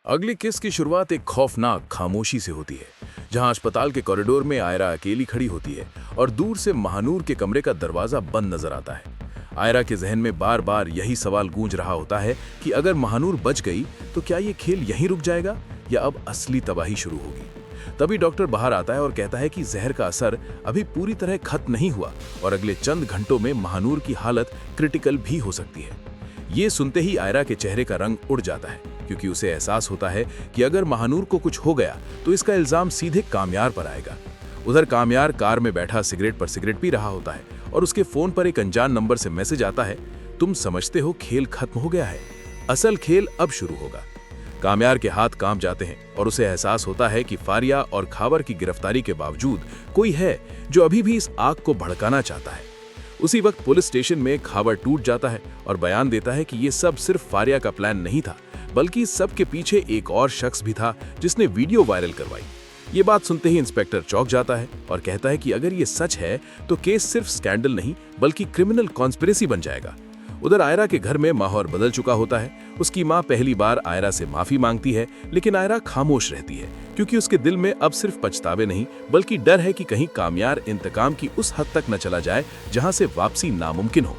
अगली किस्त की शुरुआत एक खौफनाक खामोशी से होती है, जहां अस्पताल के कॉरिडोर में आयरा अकेली खड़ी होती है और दूर से महानूर के कमरे का दरवाजा बंद नजर आता है। आयरा के जहन में बार बार यही सवाल गूंज रहा होता है कि अगर महानूर बच गई तो क्या ये खेल यहीं रुक जाएगा या अब असली तबाही शुरू होगी। तभी डॉक्टर बाहर आता है और कहता है कि जहर का असर अभी पूरी तरह खत्म नहीं हुआ और अगले चंद घंटों में महानूर की हालत क्रिटिकल भी हो सकती है। ये सुनते ही आयरा के चेहरे का रंग उड़ जाता है, क्योंकि उसे एहसास होता है कि अगर महानूर को कुछ हो गया तो इसका इल्जाम सीधे कामयार पर आएगा। उधर कामयार कार में बैठा सिगरेट पर सिगरेट पी रहा होता है और उसके फोन पर एक अनजान नंबर से मैसेज आता है, तुम समझते हो खेल खत्म हो गया है, असल खेल अब शुरू होगा। कामयार के हाथ कांप जाते हैं और उसे एहसास होता है कि फारिया और खावर की गिरफ्तारी के बावजूद कोई है जो अभी भी इस आग को भड़काना चाहता है। उसी वक्त पुलिस स्टेशन में खावर टूट जाता है और बयान देता है कि ये सब सिर्फ फारिया का प्लान नहीं था, बल्कि सब के पीछे एक और शख्स भी था जिसने वीडियो वायरल करवाई। ये बात सुनते ही इंस्पेक्टर चौंक जाता है और कहता है कि अगर ये सच है तो केस सिर्फ स्कैंडल नहीं बल्कि क्रिमिनल कॉन्स्पिरेसी बन जाएगा। उधर आयरा के घर में माहौल बदल चुका होता है। उसकी माँ पहली बार आयरा से माफी मांगती है, लेकिन आयरा खामोश रहती है, क्योंकि उसके दिल में अब सिर्फ पछतावे नहीं बल्कि डर है कि कहीं कामयार इंतकाम की उस हद तक न चला जाए जहां से वापसी नामुमकिन हो।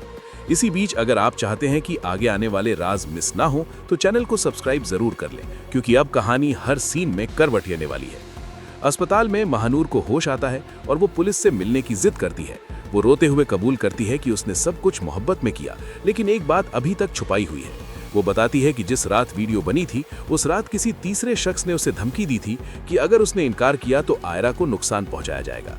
इसी बीच अगर आप चाहते हैं कि आगे आने वाले राज मिस ना हो तो चैनल को सब्सक्राइब जरूर कर लें, क्योंकि अब कहानी हर सीन में करवट लेने वाली है। अस्पताल में महानूर को होश आता है और वो पुलिस से मिलने की जिद करती है। वो रोते हुए कबूल करती है कि उसने सब कुछ मोहब्बत में किया, लेकिन एक बात अभी तक छुपाई हुई है। वो बताती है कि जिस रात वीडियो बनी थी उस रात किसी तीसरे शख्स ने उसे धमकी दी थी कि अगर उसने इनकार किया तो आयरा को नुकसान पहुंचाया जाएगा।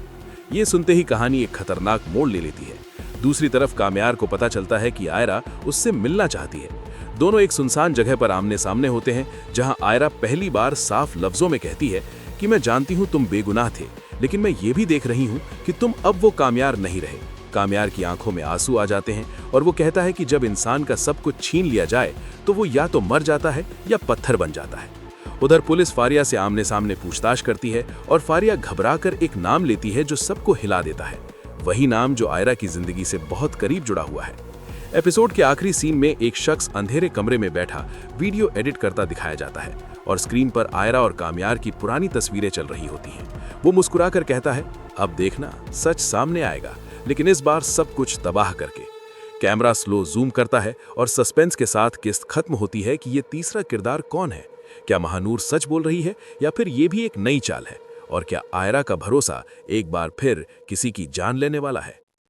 ये सुनते ही कहानी एक खतरनाक मोड़ ले लेती है। दूसरी तरफ कामयार को पता चलता है कि आयरा उससे मिलना चाहती है। दोनों एक सुनसान जगह पर आमने सामने होते हैं, जहां आयरा पहली बार साफ लफ्जों में कहती है कि मैं जानती हूं तुम बेगुनाह थे, लेकिन मैं ये भी देख रही हूं कि तुम अब वो कामयार नहीं रहे। कामयार की आंखों में आंसू आ जाते हैं और वो कहता है कि जब इंसान का सब कुछ छीन लिया जाए तो वो या तो मर जाता है या पत्थर बन जाता है। उधर पुलिस फारिया से आमने सामने पूछताछ करती है और फारिया घबराकर एक नाम लेती है जो सबको हिला देता है, वही नाम जो आयरा की जिंदगी से बहुत करीब जुड़ा हुआ है। एपिसोड के आखिरी सीन में एक शख्स अंधेरे कमरे में बैठा वीडियो एडिट करता दिखाया जाता है और स्क्रीन पर आयरा और कामयार की पुरानी तस्वीरें चल रही होती हैं। वो मुस्कुराकर कहता है, अब देखना सच सामने आएगा, लेकिन इस बार सब कुछ तबाह करके। कैमरा स्लो जूम करता है और सस्पेंस के साथ किस्त खत्म होती है कि ये तीसरा किरदार कौन है। क्या महानूर सच बोल रही है या फिर ये भी एक नई चाल है? और क्या आयरा का भरोसा एक बार फिर किसी की जान लेने वाला है?